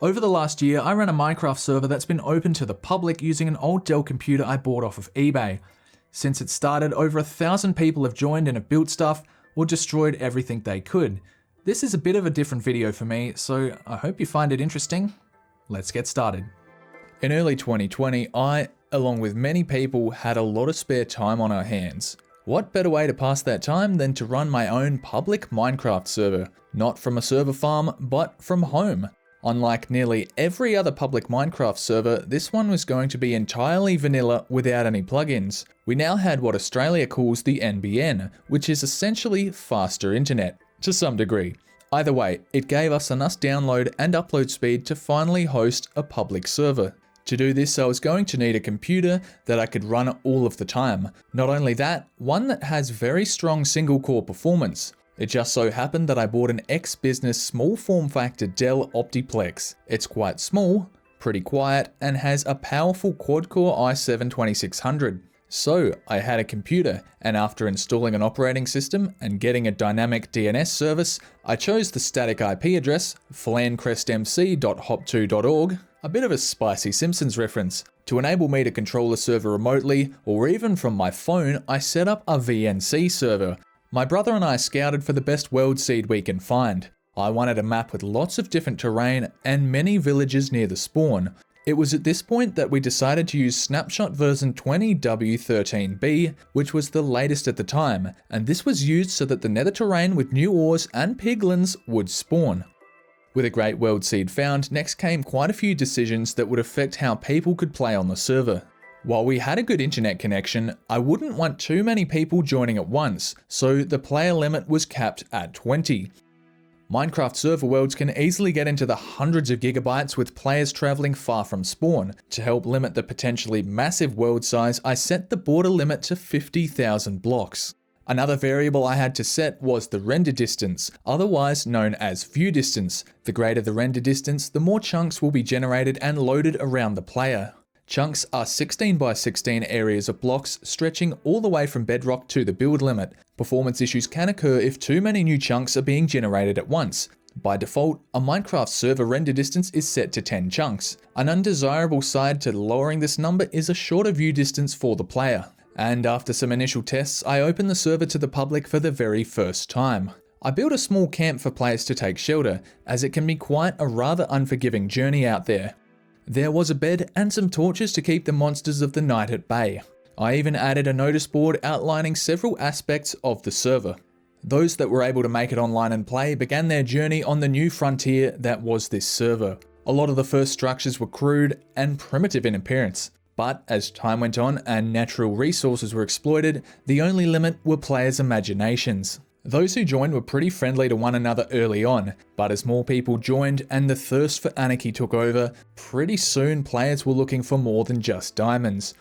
Over the last year, I ran a Minecraft server that's been open to the public using an old Dell computer I bought off of eBay. Since it started, over 1,000 people have joined and have built stuff or destroyed everything they could. This is a bit of a different video for me, so I hope you find it interesting. Let's get started. In early 2020, I, along with many people, had a lot of spare time on our hands. What better way to pass that time than to run my own public Minecraft server? Not from a server farm, but from home. Unlike nearly every other public Minecraft server, this one was going to be entirely vanilla without any plugins. We now had what Australia calls the NBN, which is essentially faster internet, to some degree. Either way, it gave us enough download and upload speed to finally host a public server. To do this, I was going to need a computer that I could run all of the time. Not only that, one that has very strong single core performance. It just so happened that I bought an ex-business small form factor Dell Optiplex. It's quite small, pretty quiet, and has a powerful quad-core i7-2600. So I had a computer, and after installing an operating system and getting a dynamic DNS service, I chose the static IP address flancrestmc.hop2.org, a bit of a spicy Simpsons reference. To enable me to control the server remotely, or even from my phone, I set up a VNC server. My brother and I scouted for the best world seed we can find. I wanted a map with lots of different terrain and many villages near the spawn. It was at this point that we decided to use snapshot version 20W13b, which was the latest at the time, and this was used so that the nether terrain with new ores and piglins would spawn. With a great world seed found, next came quite a few decisions that would affect how people could play on the server. While we had a good internet connection, I wouldn't want too many people joining at once, so the player limit was capped at 20. Minecraft server worlds can easily get into the hundreds of gigabytes with players traveling far from spawn. To help limit the potentially massive world size, I set the border limit to 50,000 blocks. Another variable I had to set was the render distance, otherwise known as view distance. The greater the render distance, the more chunks will be generated and loaded around the player. Chunks are 16 by 16 areas of blocks stretching all the way from bedrock to the build limit. Performance issues can occur if too many new chunks are being generated at once. By default, a Minecraft server render distance is set to 10 chunks. An undesirable side to lowering this number is a shorter view distance for the player. And after some initial tests, I opened the server to the public for the very first time. I built a small camp for players to take shelter, as it can be quite a rather unforgiving journey out there. There was a bed and some torches to keep the monsters of the night at bay. I even added a notice board outlining several aspects of the server. Those that were able to make it online and play began their journey on the new frontier that was this server. A lot of the first structures were crude and primitive in appearance, but as time went on and natural resources were exploited, the only limit were players' imaginations. Those who joined were pretty friendly to one another early on, but as more people joined and the thirst for anarchy took over, pretty soon players were looking for more than just diamonds.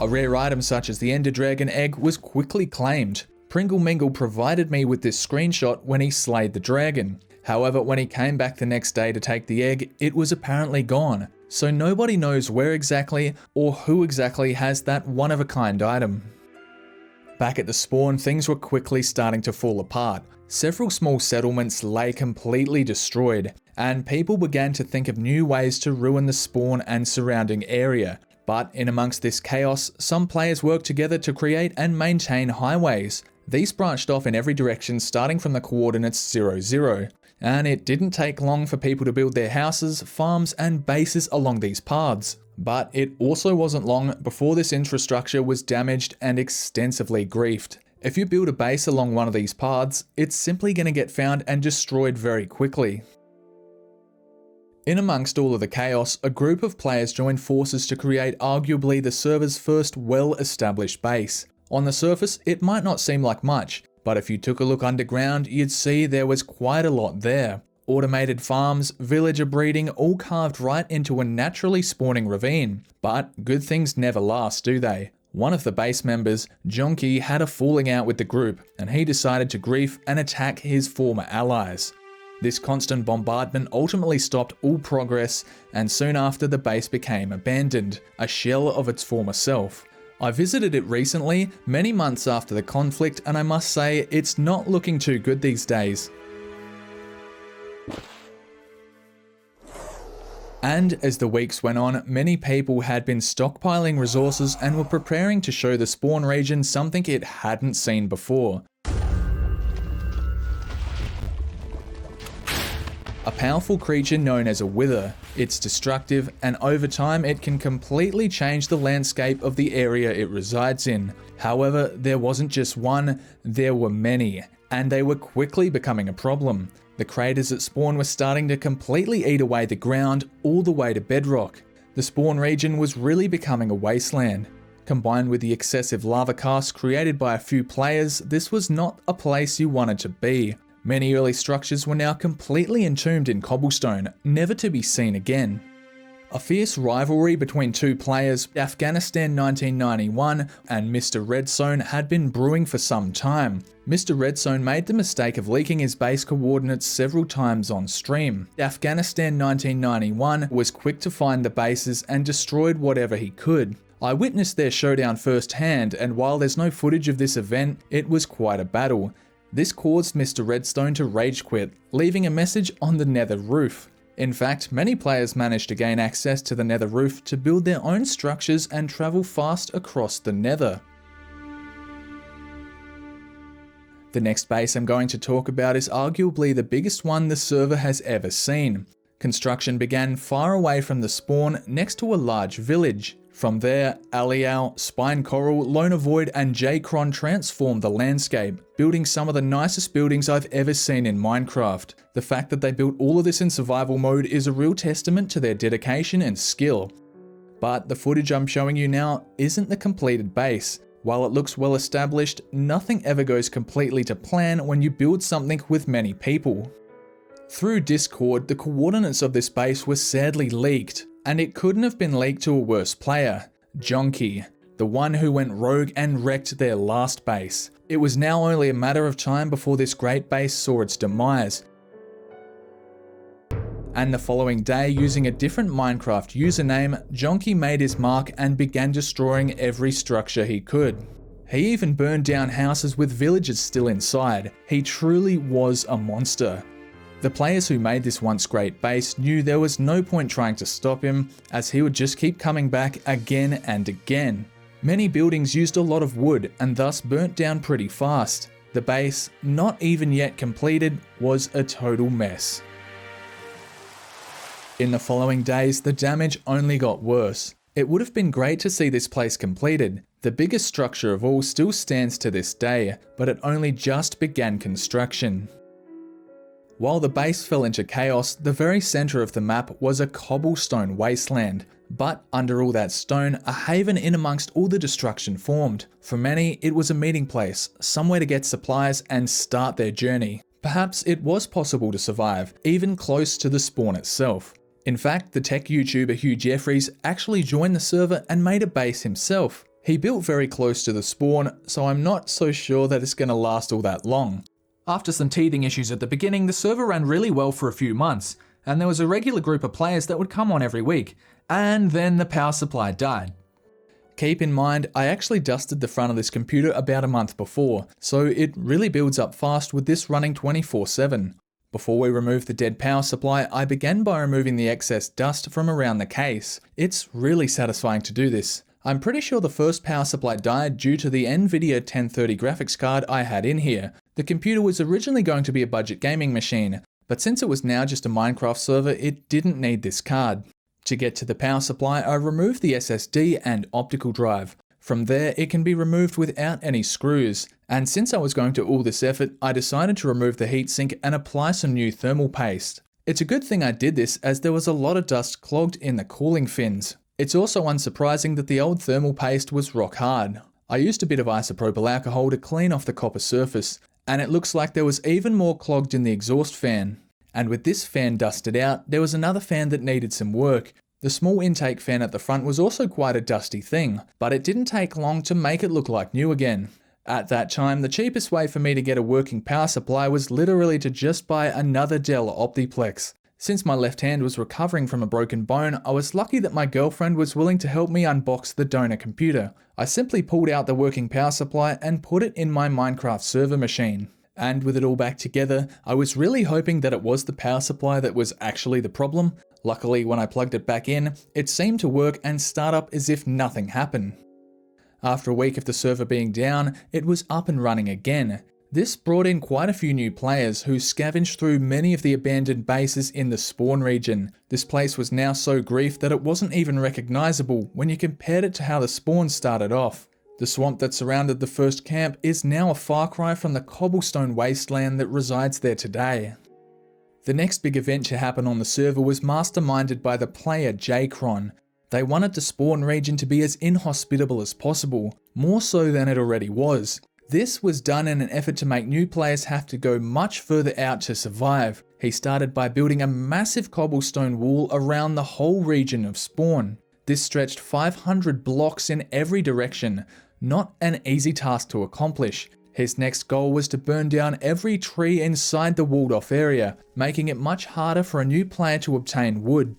A rare item such as the Ender Dragon egg was quickly claimed. Pringle Mingle provided me with this screenshot when he slayed the dragon. However, when he came back the next day to take the egg, it was apparently gone. So nobody knows where exactly or who exactly has that one-of-a-kind item. Back at the spawn, things were quickly starting to fall apart. Several small settlements lay completely destroyed, and people began to think of new ways to ruin the spawn and surrounding area. But in amongst this chaos, some players worked together to create and maintain highways. These branched off in every direction starting from the coordinates 00. And it didn't take long for people to build their houses, farms, and bases along these paths. But it also wasn't long before this infrastructure was damaged and extensively griefed. If you build a base along one of these paths, it's simply going to get found and destroyed very quickly. In amongst all of the chaos, a group of players joined forces to create arguably the server's first well-established base. On the surface, it might not seem like much, but if you took a look underground, you'd see there was quite a lot there. Automated farms, villager breeding, all carved right into a naturally spawning ravine. But good things never last, do they? One of the base members, Jonky, had a falling out with the group, and he decided to grief and attack his former allies. This constant bombardment ultimately stopped all progress, and soon after the base became abandoned, a shell of its former self. I visited it recently, many months after the conflict, and I must say, it's not looking too good these days. And as the weeks went on, many people had been stockpiling resources and were preparing to show the spawn region something it hadn't seen before. A powerful creature known as a wither. It's destructive, and over time it can completely change the landscape of the area it resides in. However, there wasn't just one, there were many, and they were quickly becoming a problem. The craters at spawn were starting to completely eat away the ground all the way to bedrock. The spawn region was really becoming a wasteland. Combined with the excessive lava casts created by a few players, this was not a place you wanted to be. Many early structures were now completely entombed in cobblestone, never to be seen again. A fierce rivalry between two players, Afghanistan 1991 and Mr. Redstone, had been brewing for some time. Mr. Redstone made the mistake of leaking his base coordinates several times on stream. Afghanistan 1991 was quick to find the bases and destroyed whatever he could. I witnessed their showdown firsthand, and while there's no footage of this event, it was quite a battle. This caused Mr. Redstone to rage quit, leaving a message on the nether roof. In fact, many players managed to gain access to the nether roof to build their own structures and travel fast across the nether. The next base I'm going to talk about is arguably the biggest one the server has ever seen. Construction began far away from the spawn next to a large village. From there, Alial, Spine Coral, Loner Void and J-Cron transformed the landscape, building some of the nicest buildings I've ever seen in Minecraft. The fact that they built all of this in survival mode is a real testament to their dedication and skill. But the footage I'm showing you now isn't the completed base. While it looks well established, nothing ever goes completely to plan when you build something with many people. Through Discord, the coordinates of this base were sadly leaked. And it couldn't have been leaked to a worse player, Jonky, the one who went rogue and wrecked their last base. It was now only a matter of time before this great base saw its demise. And the following day, using a different Minecraft username, Jonky made his mark and began destroying every structure he could. He even burned down houses with villagers still inside. He truly was a monster. The players who made this once great base knew there was no point trying to stop him, as he would just keep coming back again and again. Many buildings used a lot of wood and thus burnt down pretty fast. The base, not even yet completed, was a total mess. In the following days, the damage only got worse. It would have been great to see this place completed. The biggest structure of all still stands to this day, but it only just began construction. While the base fell into chaos, the very center of the map was a cobblestone wasteland. But under all that stone, a haven in amongst all the destruction formed. For many, it was a meeting place, somewhere to get supplies and start their journey. Perhaps it was possible to survive, even close to the spawn itself. In fact, the tech YouTuber Hugh Jeffries actually joined the server and made a base himself. He built very close to the spawn, so I'm not so sure that it's going to last all that long. After some teething issues at the beginning, the server ran really well for a few months, and there was a regular group of players that would come on every week, and then the power supply died. Keep in mind, I actually dusted the front of this computer about a month before, so it really builds up fast with this running 24/7. Before we removed the dead power supply, I began by removing the excess dust from around the case. It's really satisfying to do this. I'm pretty sure the first power supply died due to the NVIDIA 1030 graphics card I had in here. The computer was originally going to be a budget gaming machine, but since it was now just a Minecraft server, it didn't need this card. To get to the power supply, I removed the SSD and optical drive. From there, it can be removed without any screws. And since I was going to all this effort, I decided to remove the heatsink and apply some new thermal paste. It's a good thing I did this, as there was a lot of dust clogged in the cooling fins. It's also unsurprising that the old thermal paste was rock hard. I used a bit of isopropyl alcohol to clean off the copper surface, and it looks like there was even more clogged in the exhaust fan. And with this fan dusted out, there was another fan that needed some work. The small intake fan at the front was also quite a dusty thing, but it didn't take long to make it look like new again. At that time, the cheapest way for me to get a working power supply was literally to just buy another Dell Optiplex. Since my left hand was recovering from a broken bone, I was lucky that my girlfriend was willing to help me unbox the donor computer. I simply pulled out the working power supply and put it in my Minecraft server machine. And with it all back together, I was really hoping that it was the power supply that was actually the problem. Luckily, when I plugged it back in, it seemed to work and start up as if nothing happened. After a week of the server being down, it was up and running again. This brought in quite a few new players who scavenged through many of the abandoned bases in the spawn region. This place was now so grief that it wasn't even recognizable when you compared it to how the spawn started off. The swamp that surrounded the first camp is now a far cry from the cobblestone wasteland that resides there today. The next big event to happen on the server was masterminded by the player J-Cron. They wanted the spawn region to be as inhospitable as possible, more so than it already was. This was done in an effort to make new players have to go much further out to survive. He started by building a massive cobblestone wall around the whole region of spawn. This stretched 500 blocks in every direction, not an easy task to accomplish. His next goal was to burn down every tree inside the walled off area, making it much harder for a new player to obtain wood.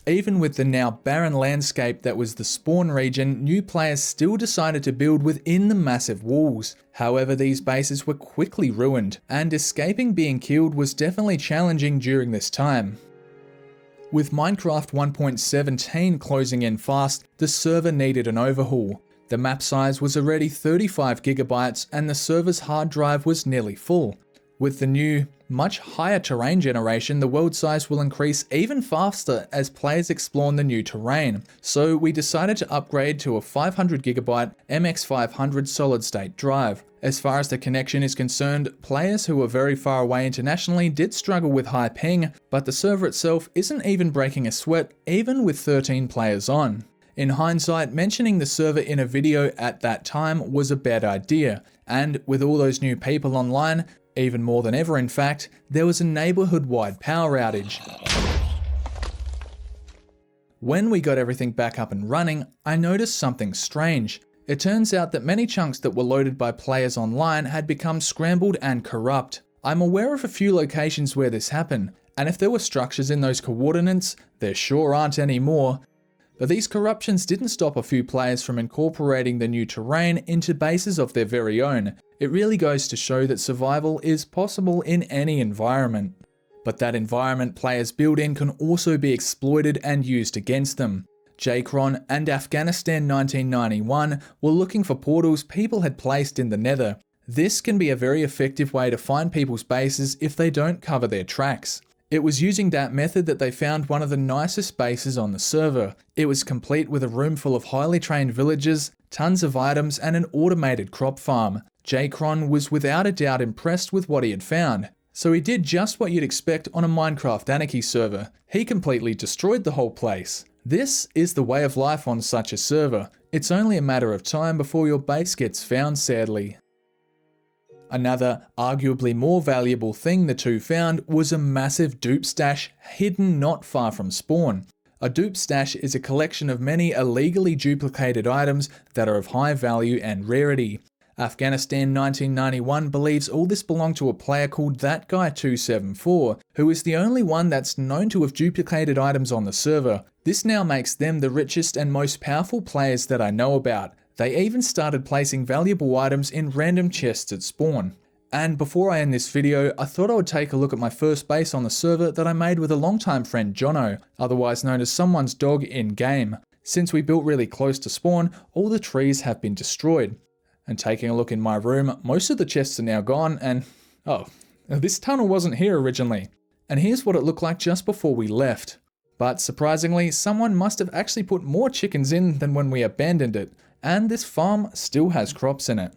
Even with the now barren landscape that was the spawn region, new players still decided to build within the massive walls. However, these bases were quickly ruined, and escaping being killed was definitely challenging during this time. With Minecraft 1.17 closing in fast, the server needed an overhaul. The map size was already 35 gigabytes and the server's hard drive was nearly full. With the new, much higher terrain generation, the world size will increase even faster as players explore the new terrain, so we decided to upgrade to a 500GB MX500 solid-state drive. As far as the connection is concerned, players who were very far away internationally did struggle with high ping, but the server itself isn't even breaking a sweat, even with 13 players on. In hindsight, mentioning the server in a video at that time was a bad idea, and with all those new people online, even more than ever in fact, there was a neighborhood-wide power outage. When we got everything back up and running, I noticed something strange. It turns out that many chunks that were loaded by players online had become scrambled and corrupt. I'm aware of a few locations where this happened, and if there were structures in those coordinates, there sure aren't anymore. But these corruptions didn't stop a few players from incorporating the new terrain into bases of their very own. It really goes to show that survival is possible in any environment. But that environment players build in can also be exploited and used against them. J-Cron and Afghanistan 1991 were looking for portals people had placed in the nether. This can be a very effective way to find people's bases if they don't cover their tracks. It was using that method that they found one of the nicest bases on the server. It was complete with a room full of highly trained villagers, tons of items, and an automated crop farm. J-Cron was without a doubt impressed with what he had found, so he did just what you'd expect on a Minecraft Anarchy server. He completely destroyed the whole place. This is the way of life on such a server. It's only a matter of time before your base gets found, sadly. Another, arguably more valuable thing the two found was a massive dupe stash hidden not far from spawn. A dupe stash is a collection of many illegally duplicated items that are of high value and rarity. Afghanistan 1991 believes all this belonged to a player called ThatGuy274, who is the only one that's known to have duplicated items on the server. This now makes them the richest and most powerful players that I know about. They even started placing valuable items in random chests at spawn. And before I end this video, I thought I would take a look at my first base on the server that I made with a longtime friend Jono, otherwise known as someone's dog in game. Since we built really close to spawn, all the trees have been destroyed. And taking a look in my room, most of the chests are now gone and, oh, this tunnel wasn't here originally. And here's what it looked like just before we left. But surprisingly, someone must have actually put more chickens in than when we abandoned it. And this farm still has crops in it.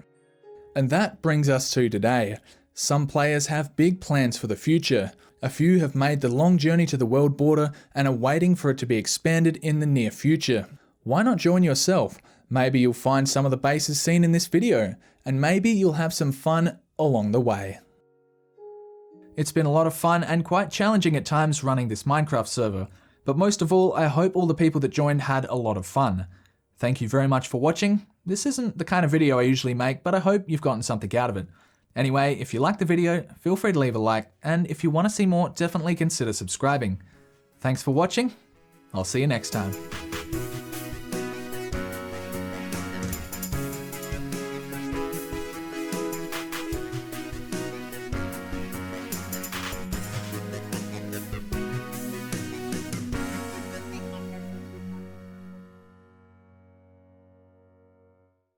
And that brings us to today. Some players have big plans for the future. A few have made the long journey to the world border and are waiting for it to be expanded in the near future. Why not join yourself? Maybe you'll find some of the bases seen in this video, and maybe you'll have some fun along the way. It's been a lot of fun and quite challenging at times running this Minecraft server, but most of all, I hope all the people that joined had a lot of fun. Thank you very much for watching. This isn't the kind of video I usually make, but I hope you've gotten something out of it. Anyway, if you liked the video, feel free to leave a like, and if you want to see more, definitely consider subscribing. Thanks for watching. I'll see you next time.